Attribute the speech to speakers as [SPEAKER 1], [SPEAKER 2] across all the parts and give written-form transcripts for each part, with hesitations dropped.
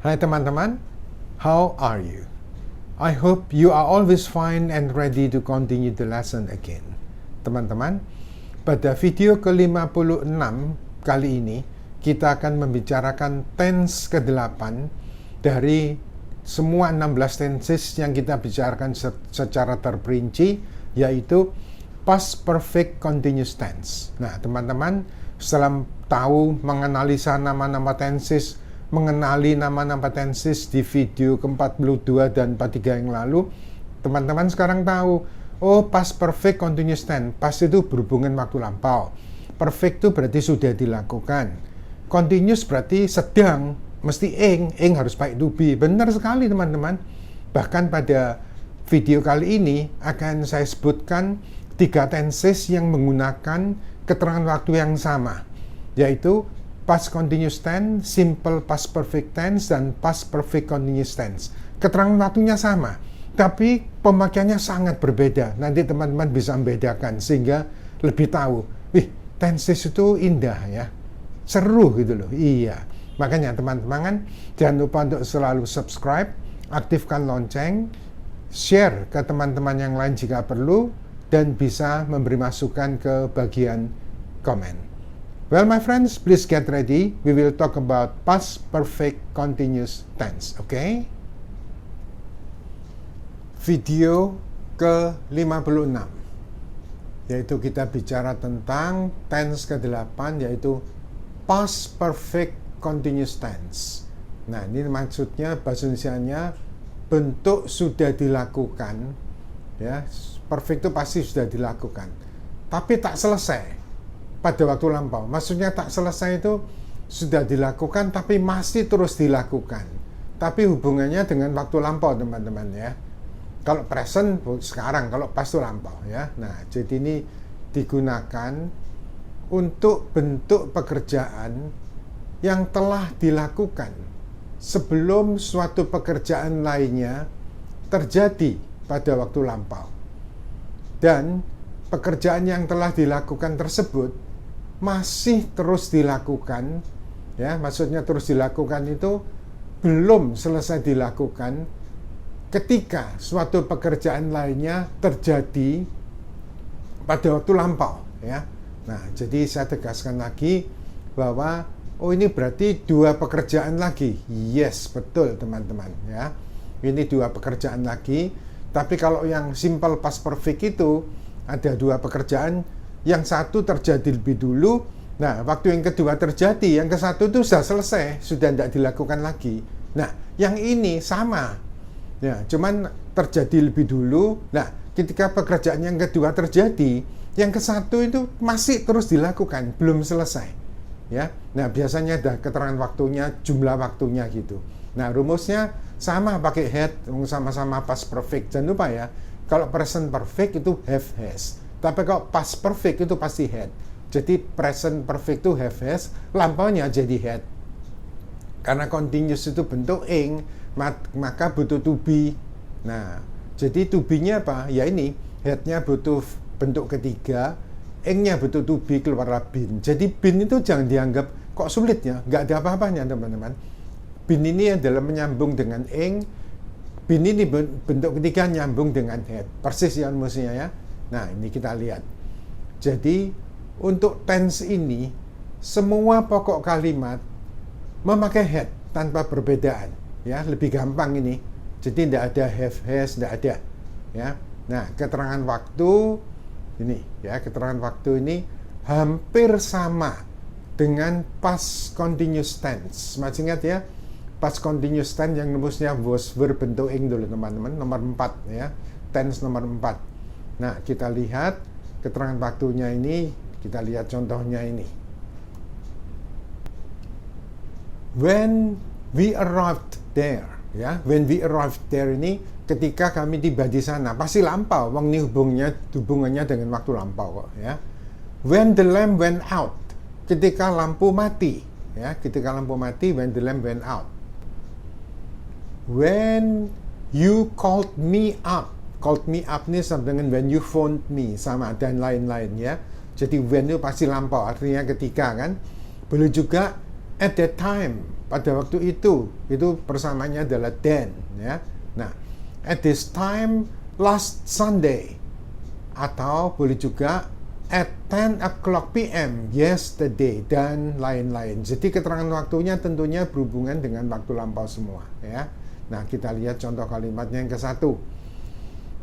[SPEAKER 1] Hai teman-teman, how are you? I hope you are always fine and ready to continue the lesson again. Teman-teman, pada video ke-56 kali ini, kita akan membicarakan tense ke-8 dari semua 16 tenses yang kita bicarakan secara terperinci, yaitu past perfect continuous tense. Nah, teman-teman, setelah tahu menganalisa nama-nama tenses, mengenali nama-nama tenses di video ke-42 dan 43 yang lalu, teman-teman sekarang tahu, oh past perfect continuous tense, past itu berhubungan waktu lampau, perfect itu berarti sudah dilakukan, continuous berarti sedang, mesti ing harus pakai to be. Benar sekali teman-teman. Bahkan pada video kali ini akan saya sebutkan 3 tenses yang menggunakan keterangan waktu yang sama, yaitu past continuous tense, simple past perfect tense, dan past perfect continuous tense. Keterangan waktunya sama, tapi pemakaiannya sangat berbeda. Nanti teman-teman bisa membedakan sehingga lebih tahu, tenses itu indah ya, seru gitu loh. Iya, makanya teman-teman jangan lupa untuk selalu subscribe, aktifkan lonceng, share ke teman-teman yang lain jika perlu, dan bisa memberi masukan ke bagian komen. Well, my friends, please get ready. We will talk about past perfect continuous tense, okay? Video ke-56, yaitu kita bicara tentang tense ke-8, yaitu past perfect continuous tense. Nah, ini maksudnya bahasa Indonesianya bentuk sudah dilakukan, ya. Perfect itu pasti sudah dilakukan, tapi tak selesai pada waktu lampau. Maksudnya tak selesai itu sudah dilakukan tapi masih terus dilakukan, tapi hubungannya dengan waktu lampau teman-teman ya. Kalau present sekarang, kalau past itu lampau ya. Nah, jadi ini digunakan untuk bentuk pekerjaan yang telah dilakukan sebelum suatu pekerjaan lainnya terjadi pada waktu lampau, dan pekerjaan yang telah dilakukan tersebut masih terus dilakukan, ya. Maksudnya terus dilakukan itu belum selesai dilakukan ketika suatu pekerjaan lainnya terjadi pada waktu lampau, ya. Nah, jadi saya tegaskan lagi bahwa ini berarti 2 pekerjaan lagi. Yes, betul teman-teman ya. Ini 2 pekerjaan lagi. Tapi kalau yang simple past perfect itu ada 2 pekerjaan. Yang satu terjadi lebih dulu, nah waktu yang kedua terjadi, yang ke satu itu sudah selesai, sudah tidak dilakukan lagi. Nah, yang ini sama, ya, cuman terjadi lebih dulu. Nah, ketika pekerjaan yang kedua terjadi, yang ke satu itu masih terus dilakukan, belum selesai, ya. Nah, biasanya ada keterangan waktunya, jumlah waktunya gitu. Nah, rumusnya sama, pakai had, sama-sama past perfect. Jangan lupa ya, kalau present perfect itu have has. Tapi kalau past perfect itu pasti had. Jadi present perfect itu have has, lampaunya jadi had. Karena continuous itu bentuk ing, maka butuh to be. Nah, jadi to be-nya apa? Ya ini, had-nya butuh bentuk ketiga, ing-nya butuh to be, keluar been. Jadi been itu jangan dianggap kok sulit ya, nggak ada apa-apanya teman-teman. Been ini adalah menyambung dengan ing, been ini bentuk ketiga nyambung dengan had. Persis ya rumusnya ya. Nah, ini kita lihat. Jadi, untuk tense ini, semua pokok kalimat memakai had tanpa perbedaan. Ya, lebih gampang ini. Jadi, tidak ada have, has, tidak ada. Ya. Nah, keterangan waktu ini, ya, keterangan waktu ini hampir sama dengan past continuous tense. Masih ingat ya? Past continuous tense yang rumusnya was verb bentuk ing dulu teman-teman, nomor 4 ya. Tense nomor 4. Nah, kita lihat keterangan waktunya ini, kita lihat contohnya ini. When we arrived there, ya, when we arrived there ini ketika kami tiba di sana, pasti lampau, wong ini hubungannya dengan waktu lampau kok, ya. When the lamp went out, ketika lampu mati, ya, ketika lampu mati, when the lamp went out. When you called me up ini sama dengan when you phoned me, sama, dan lain-lain ya. Jadi when itu pasti lampau, artinya ketika kan. Boleh juga At that time, pada waktu itu persamaannya adalah then, ya. Nah, at this time last Sunday, atau boleh juga at 10 o'clock p.m. yesterday, dan lain-lain. Jadi keterangan waktunya tentunya berhubungan dengan waktu lampau semua, ya. Nah, kita lihat contoh kalimatnya yang ke-1.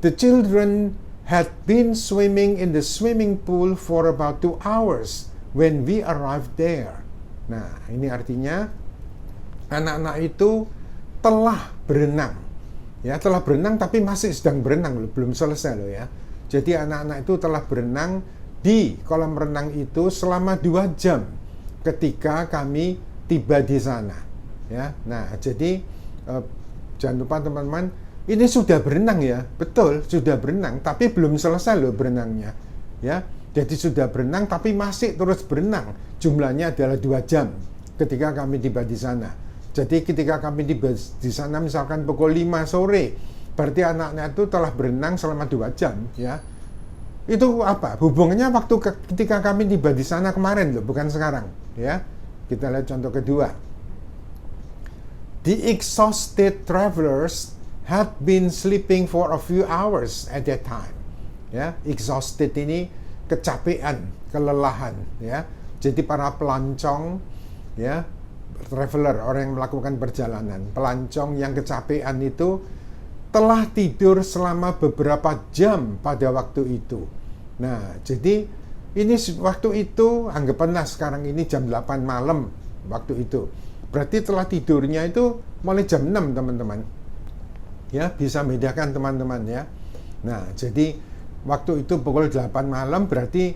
[SPEAKER 1] The children had been swimming in the swimming pool for about 2 hours when we arrived there. Nah, ini artinya anak-anak itu telah berenang. Ya, telah berenang tapi masih sedang berenang loh, belum selesai loh ya. Jadi anak-anak itu telah berenang di kolam renang itu selama 2 jam ketika kami tiba di sana. Ya, nah jadi jangan lupa teman-teman, ini sudah berenang ya, betul sudah berenang, tapi belum selesai loh berenangnya. Ya, jadi sudah berenang tapi masih terus berenang. Jumlahnya adalah 2 jam ketika kami tiba di sana. Jadi ketika kami tiba di sana misalkan pukul 5 sore, berarti anak-anak itu telah berenang selama 2 jam, ya. Itu apa? Hubungannya waktu ketika kami tiba di sana kemarin loh, bukan sekarang, ya. Kita lihat contoh kedua. The exhausted travelers had been sleeping for a few hours at that time. Ya, exhausted ini kecapean, kelelahan, ya. Jadi para pelancong, ya, traveler, orang yang melakukan perjalanan, pelancong yang kecapean itu telah tidur selama beberapa jam pada waktu itu. Nah, jadi ini waktu itu, anggapanlah sekarang ini jam 8 malam waktu itu. Berarti telah tidurnya itu mulai jam 6, teman-teman. Ya, bisa bedakan teman-teman ya. Nah, jadi waktu itu pukul 8 malam berarti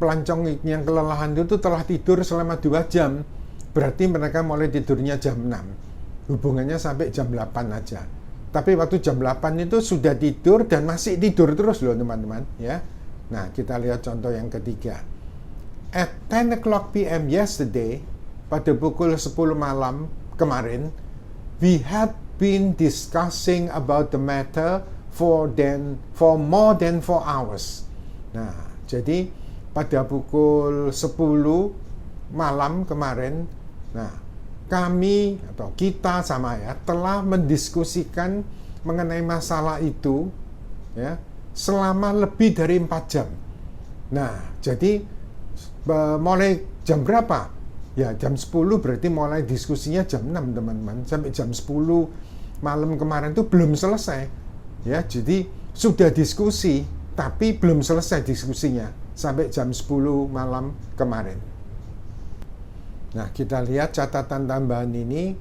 [SPEAKER 1] pelancong yang kelelahan itu telah tidur selama 2 jam. Berarti mereka mulai tidurnya jam 6. Hubungannya sampai jam 8 aja. Tapi waktu jam 8 itu sudah tidur dan masih tidur terus loh teman-teman ya. Nah, kita lihat contoh yang ketiga. At 10 o'clock p.m. yesterday, pada pukul 10 malam kemarin, we had been discussing about the matter for more than 4 hours. Nah, jadi pada pukul 10 malam kemarin, nah, kami atau kita sama ya telah mendiskusikan mengenai masalah itu ya selama lebih dari 4 jam. Nah, jadi mulai jam berapa? Ya, jam 10 berarti mulai diskusinya jam 6, teman-teman. Sampai jam 10 malam kemarin itu belum selesai. Ya, jadi sudah diskusi tapi belum selesai diskusinya sampai jam 10 malam kemarin. Nah, kita lihat catatan tambahan ini.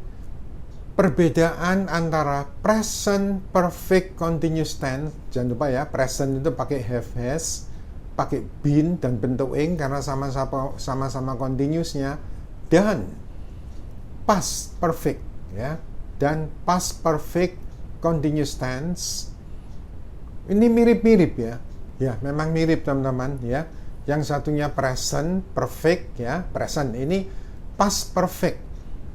[SPEAKER 1] Perbedaan antara present perfect continuous tense, jangan lupa ya, present itu pakai have has, pakai been dan bentuk ing karena sama-sama continuousnya, dan past perfect ya, dan past perfect continuous tense ini mirip-mirip ya. Ya, memang mirip teman-teman ya. Yang satunya present perfect ya, present ini past perfect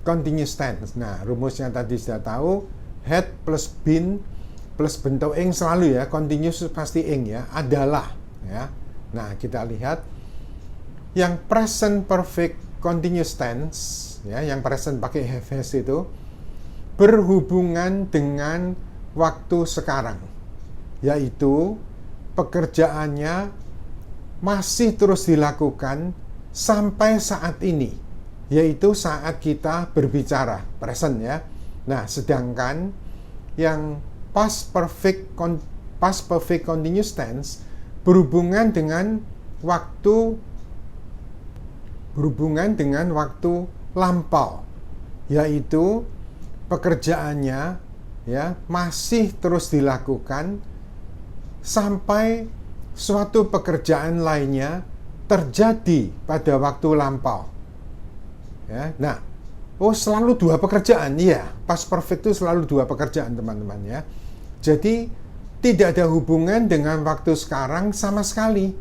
[SPEAKER 1] continuous tense. Nah, rumusnya tadi sudah tahu, had plus been plus bentuk ing selalu ya, continuous pasti ing ya, adalah ya. Nah, kita lihat yang present perfect continuous tense ya, yang present pakai have has itu berhubungan dengan waktu sekarang, yaitu pekerjaannya masih terus dilakukan sampai saat ini, yaitu saat kita berbicara, present ya. Nah, sedangkan yang past perfect continuous tense berhubungan dengan waktu lampau, yaitu pekerjaannya ya masih terus dilakukan sampai suatu pekerjaan lainnya terjadi pada waktu lampau. Ya, nah, selalu 2 pekerjaan, ya. Past perfect itu selalu 2 pekerjaan, teman-teman ya. Jadi tidak ada hubungan dengan waktu sekarang sama sekali,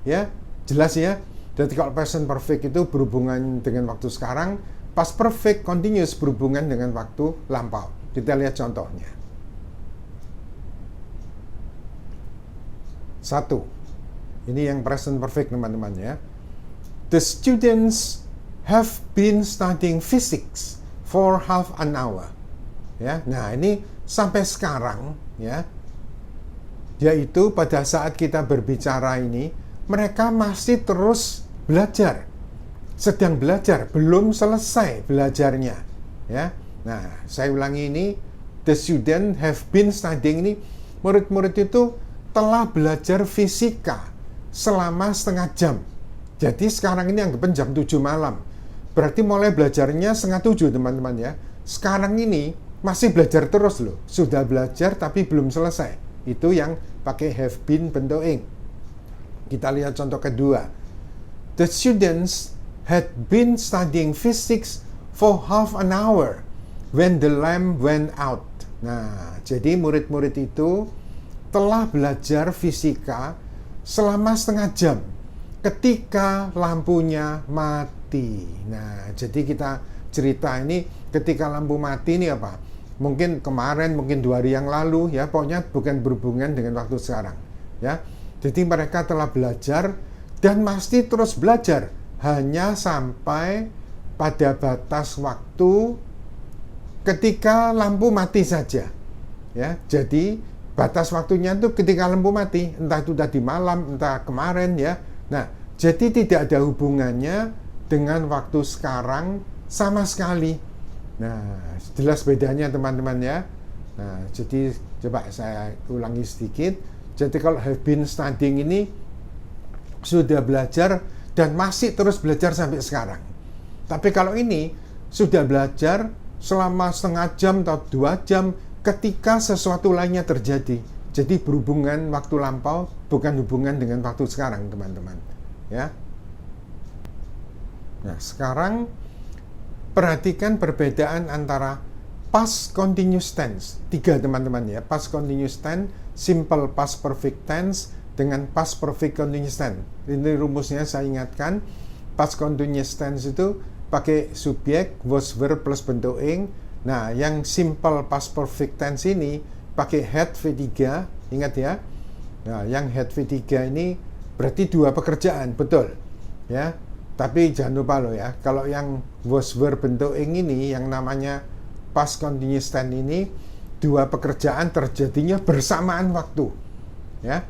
[SPEAKER 1] ya. Jelas ya. Jadi kalau present perfect itu berhubungan dengan waktu sekarang, past perfect continuous berhubungan dengan waktu lampau. Kita lihat contohnya. 1. Ini yang present perfect, teman-teman ya. The students have been studying physics for half an hour. Ya, nah ini sampai sekarang ya, yaitu pada saat kita berbicara ini, mereka masih terus belajar, sedang belajar, belum selesai belajarnya. Ya, nah saya ulangi ini, the student have been studying ini, murid-murid itu telah belajar fisika selama setengah jam. Jadi sekarang ini anggapan jam 7 malam. Berarti mulai belajarnya setengah 7 teman-teman ya. Sekarang ini masih belajar terus loh. Sudah belajar tapi belum selesai. Itu yang pakai have been bentuk ing. Kita lihat contoh kedua. The students had been studying physics for half an hour when the lamp went out. Nah, jadi murid-murid itu telah belajar fisika selama setengah jam ketika lampunya mati. Nah, jadi kita cerita ini ketika lampu mati ini apa? Mungkin kemarin, mungkin 2 hari yang lalu ya, pokoknya bukan berhubungan dengan waktu sekarang ya. Jadi mereka telah belajar dan masih terus belajar hanya sampai pada batas waktu ketika lampu mati saja ya. Jadi batas waktunya itu ketika lampu mati, entah itu tadi malam, entah kemarin ya. Nah, jadi tidak ada hubungannya dengan waktu sekarang sama sekali. Nah, jelas bedanya teman-teman ya. Nah, jadi coba saya ulangi sedikit. Jadi kalau have been studying ini sudah belajar dan masih terus belajar sampai sekarang. Tapi kalau ini sudah belajar selama setengah jam atau 2 jam ketika sesuatu lainnya terjadi. Jadi berhubungan waktu lampau, bukan hubungan dengan waktu sekarang, teman-teman. Ya. Nah, sekarang perhatikan perbedaan antara past continuous tense. 3 teman-teman ya, past continuous tense, simple past perfect tense, dengan past perfect continuous tense. Ini rumusnya saya ingatkan, past continuous tense itu pakai subjek, was, verb plus bentuk ing. Nah, yang simple past perfect tense ini pakai had V3, ingat ya. Nah, yang had V3 ini berarti 2 pekerjaan, betul. Ya. Tapi jangan lupa loh ya, kalau yang was, verb bentuk ing ini yang namanya past continuous tense ini 2 pekerjaan terjadinya bersamaan waktu. Ya.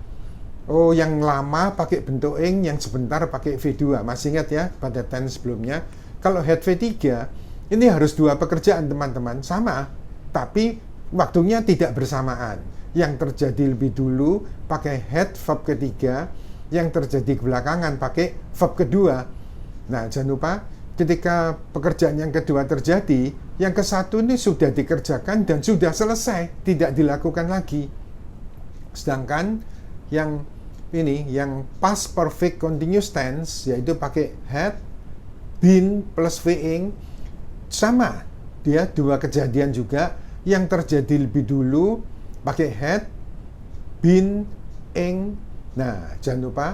[SPEAKER 1] Oh, yang lama pakai bentuk ing, yang sebentar pakai V2. Masih ingat ya pada tense sebelumnya. Kalau had V3 ini harus 2 pekerjaan teman-teman, sama, tapi waktunya tidak bersamaan. Yang terjadi lebih dulu pakai had verb ketiga, yang terjadi belakangan pakai verb kedua. Nah, jangan lupa ketika pekerjaan yang kedua terjadi, yang ke satu ini sudah dikerjakan dan sudah selesai, tidak dilakukan lagi. Sedangkan yang ini, yang past perfect continuous tense, yaitu pakai had, been plus being, sama, dia 2 kejadian juga, yang terjadi lebih dulu pakai had, been, ing. Nah, jangan lupa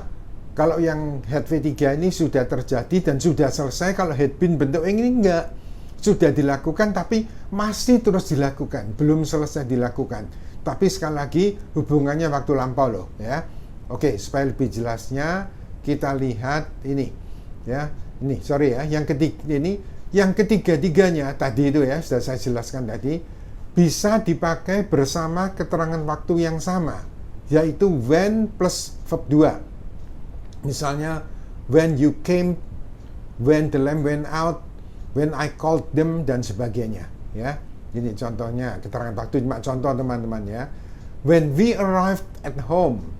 [SPEAKER 1] kalau yang had V3 ini sudah terjadi dan sudah selesai. Kalau had been bentuk ing ini enggak, sudah dilakukan tapi masih terus dilakukan, belum selesai dilakukan. Tapi sekali lagi hubungannya waktu lampau loh ya. Oke, supaya lebih jelasnya kita lihat ini ya. Ini sorry ya, yang ketiga ini, yang ketiga-tiganya tadi itu ya, sudah saya jelaskan tadi, bisa dipakai bersama keterangan waktu yang sama, yaitu when plus verb 2. Misalnya when you came, when the lamp went out, when I called them, dan sebagainya ya. Ini contohnya, keterangan waktu, cuma contoh teman-teman ya. When we arrived at home,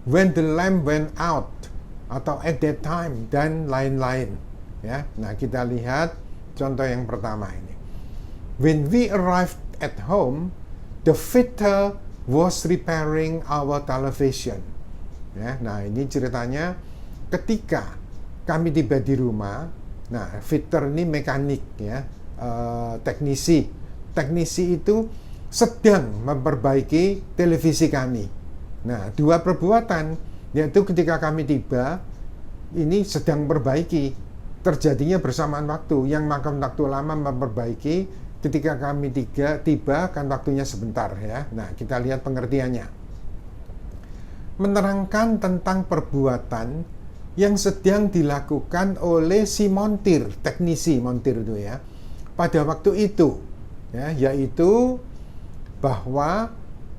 [SPEAKER 1] when the lamp went out, atau at that time, dan lain-lain ya. Nah, kita lihat contoh yang pertama ini. When we arrived at home, the fitter was repairing our television. Ya, nah ini ceritanya ketika kami tiba di rumah. Nah, fitter ini mekanik ya, teknisi. Teknisi itu sedang memperbaiki televisi kami. Nah, 2 perbuatan, yaitu ketika kami tiba, ini sedang perbaiki, terjadinya bersamaan waktu. Yang makan waktu lama memperbaiki, ketika kami tiba kan waktunya sebentar ya. Nah, kita lihat pengertiannya. Menerangkan tentang perbuatan yang sedang dilakukan oleh si montir, teknisi montir itu ya, pada waktu itu, ya, yaitu bahwa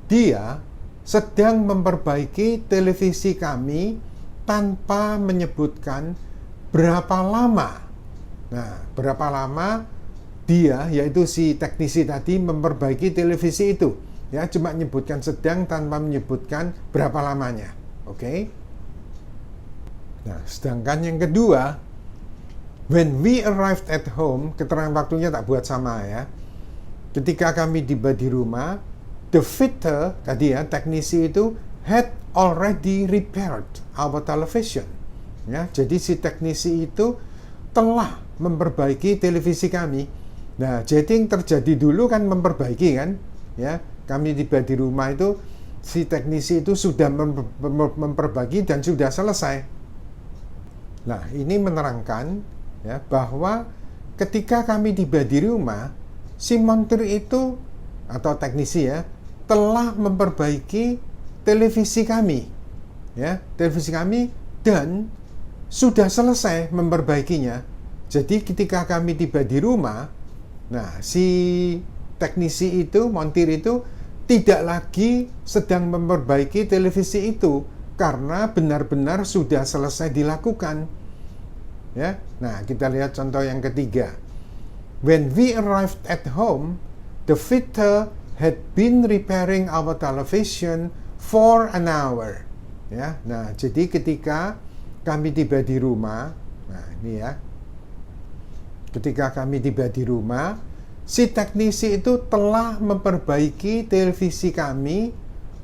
[SPEAKER 1] dia sedang memperbaiki televisi kami tanpa menyebutkan berapa lama. Nah, berapa lama dia, yaitu si teknisi tadi, memperbaiki televisi itu. Ya, cuma menyebutkan sedang tanpa menyebutkan berapa lamanya. Oke? Nah, sedangkan yang kedua, when we arrived at home, keterangan waktunya tak buat sama ya. Ketika kami tiba di rumah, the fitter, tadi ya, teknisi itu had already repaired our television. Ya, jadi si teknisi itu telah memperbaiki televisi kami. Nah, jadi yang terjadi dulu kan memperbaiki kan, ya. Kami tiba di rumah itu, si teknisi itu sudah memperbaiki dan sudah selesai. Nah, ini menerangkan ya bahwa ketika kami tiba di rumah, si montir itu atau teknisi ya telah memperbaiki televisi kami, ya, televisi kami, dan sudah selesai memperbaikinya. Jadi ketika kami tiba di rumah, nah si teknisi itu, montir itu tidak lagi sedang memperbaiki televisi itu karena benar-benar sudah selesai dilakukan. Ya, nah kita lihat contoh yang ketiga. When we arrived at home, the fitter had been repairing our television for an hour. Ya, nah jadi ketika kami tiba di rumah, nah ini ya, ketika kami tiba di rumah, si teknisi itu telah memperbaiki televisi kami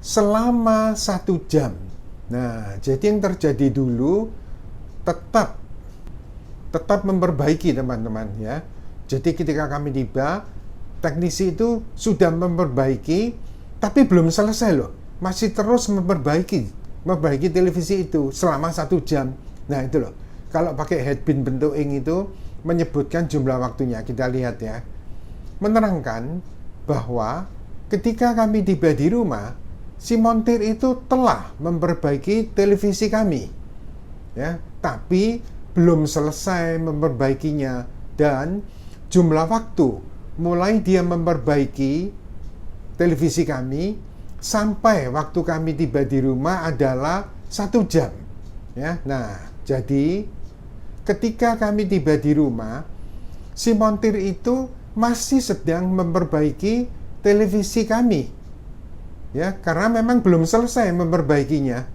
[SPEAKER 1] selama 1 jam. Nah, jadi yang terjadi dulu tetap memperbaiki teman-teman ya. Jadi ketika kami tiba, teknisi itu sudah memperbaiki, tapi belum selesai loh. Masih terus memperbaiki televisi itu selama 1 jam. Nah itu loh. Kalau pakai headpin bentuk ing itu menyebutkan jumlah waktunya. Kita lihat ya. Menerangkan bahwa ketika kami tiba di rumah, si montir itu telah memperbaiki televisi kami. Ya, tapi belum selesai memperbaikinya, dan jumlah waktu mulai dia memperbaiki televisi kami sampai waktu kami tiba di rumah adalah 1 jam. Ya, nah jadi ketika kami tiba di rumah, si montir itu masih sedang memperbaiki televisi kami. Ya, karena memang belum selesai memperbaikinya.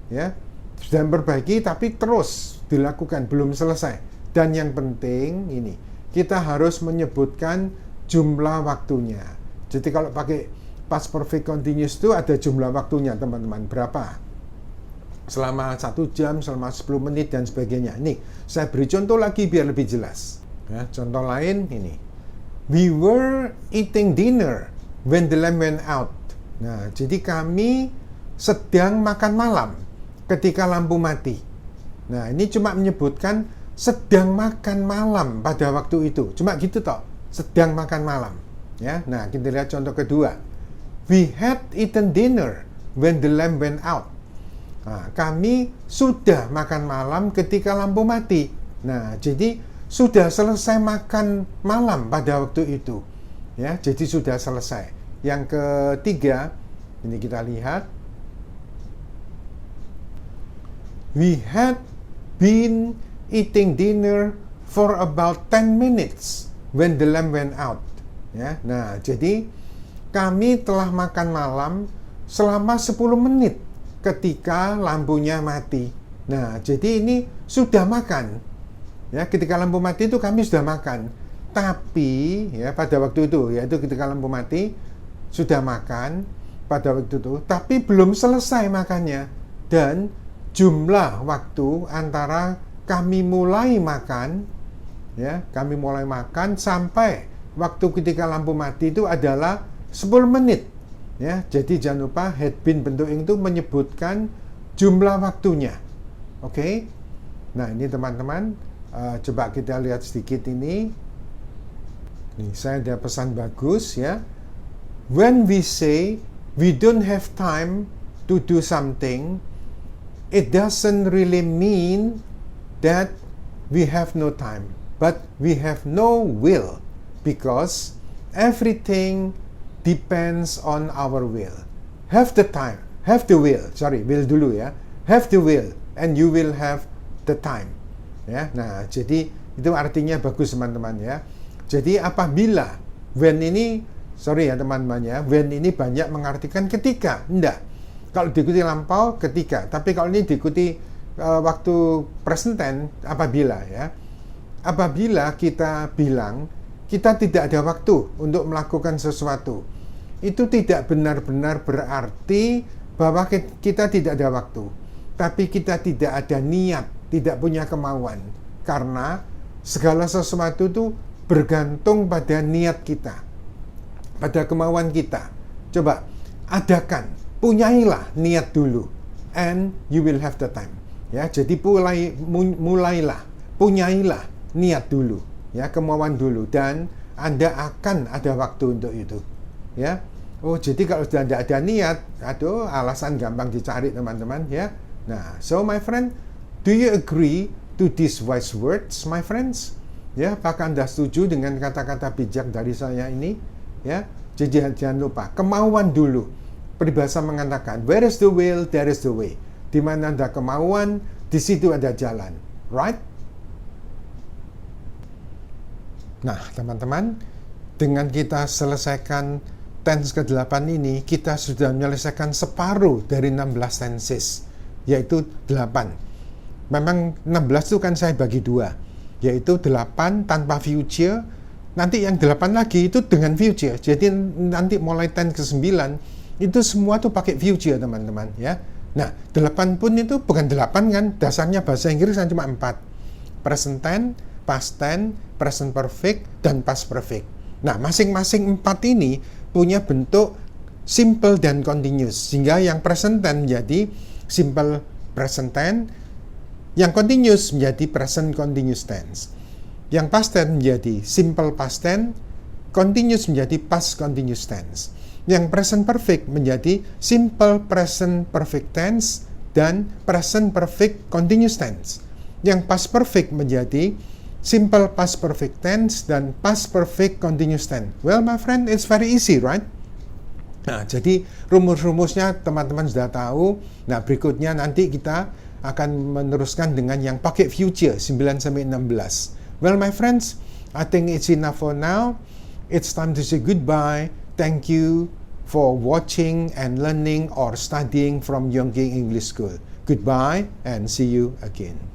[SPEAKER 1] Ya, sudah memperbaiki tapi terus dilakukan, belum selesai. Dan yang penting ini, kita harus menyebutkan jumlah waktunya. Jadi kalau pakai past perfect continuous itu ada jumlah waktunya teman-teman, berapa? Selama 1 jam, selama 10 menit dan sebagainya. Ini saya beri contoh lagi biar lebih jelas. Ya, contoh lain ini. We were eating dinner when the lamp went out. Nah, jadi kami sedang makan malam ketika lampu mati. Nah, ini cuma menyebutkan sedang makan malam pada waktu itu. Cuma gitu toh, sedang makan malam. Ya, nah kita lihat contoh kedua. We had eaten dinner when the lamp went out. Nah, kami sudah makan malam ketika lampu mati. Nah, jadi sudah selesai makan malam pada waktu itu. Ya, jadi sudah selesai. Yang ketiga, ini kita lihat. We had been eating dinner for about 10 minutes when the lamp went out. Ya, nah, jadi kami telah makan malam selama 10 menit ketika lampunya mati. Nah, jadi ini sudah makan. Ya, ketika lampu mati itu kami sudah makan. Tapi ya pada waktu itu, yaitu ketika lampu mati sudah makan pada waktu itu, tapi belum selesai makannya. Dan jumlah waktu antara kami mulai makan, ya, kami mulai makan sampai waktu ketika lampu mati itu adalah 10 menit. Ya, jadi jangan lupa headpin bentuk ing itu menyebutkan jumlah waktunya. Oke? Nah, ini teman-teman, coba kita lihat sedikit ini. Nih, saya ada pesan bagus ya. When we say we don't have time to do something, it doesn't really mean that we have no time, but we have no will, because everything depends on our will. Have the time, have the will, will dulu ya. Have the will, and you will have the time. Ya, nah jadi itu artinya bagus teman-teman ya. Jadi apabila when ini, ya teman-teman ya, when ini banyak mengartikan ketika, enggak. Kalau diikuti lampau ketika, tapi kalau ini diikuti waktu present tense apabila ya. Apabila kita bilang kita tidak ada waktu untuk melakukan sesuatu, itu tidak benar-benar berarti bahwa kita tidak ada waktu, tapi kita tidak ada niat, tidak punya kemauan, karena segala sesuatu itu bergantung pada niat kita, pada kemauan kita. Coba adakan, punyailah niat dulu, and you will have the time. Ya, jadi mulailah, punyailah niat dulu, ya, kemauan dulu, dan Anda akan ada waktu untuk itu. Ya, oh jadi kalau sudah tidak ada niat, aduh, alasan gampang dicari teman-teman ya. Nah, so my friend, do you agree to these wise words, my friends? Ya, apakah Anda setuju dengan kata-kata bijak dari saya ini? Ya, jadi jangan lupa kemauan dulu. Peribahasa mengatakan, where is the will, there is the way. Di mana ada kemauan, di situ ada jalan. Right? Nah, teman-teman, dengan kita selesaikan tense ke-8 ini, kita sudah menyelesaikan separuh dari 16 tenses, yaitu 8. Memang 16 itu kan saya bagi 2, yaitu 8 tanpa future, nanti yang 8 lagi itu dengan future. Jadi nanti mulai tense ke-9, itu semua tuh pakai future teman-teman ya. Nah, 8 pun itu bukan 8 kan, dasarnya bahasa Inggris kan cuma 4. Present tense, past tense, present perfect, dan past perfect. Nah, masing-masing 4 ini punya bentuk simple dan continuous, sehingga yang present tense menjadi simple present tense, yang continuous menjadi present continuous tense, yang past tense menjadi simple past tense, continuous menjadi past continuous tense, yang present perfect menjadi simple present perfect tense dan present perfect continuous tense, yang past perfect menjadi simple past perfect tense dan past perfect continuous tense. Well, my friend, it's very easy, right? Nah, jadi rumus-rumusnya teman-teman sudah tahu. Nah, berikutnya nanti kita akan meneruskan dengan yang pakai future 9-16. Well, my friends, I think it's enough for now. It's time to say goodbye. Thank you for watching and learning or studying from Yongking English School. Goodbye and see you again.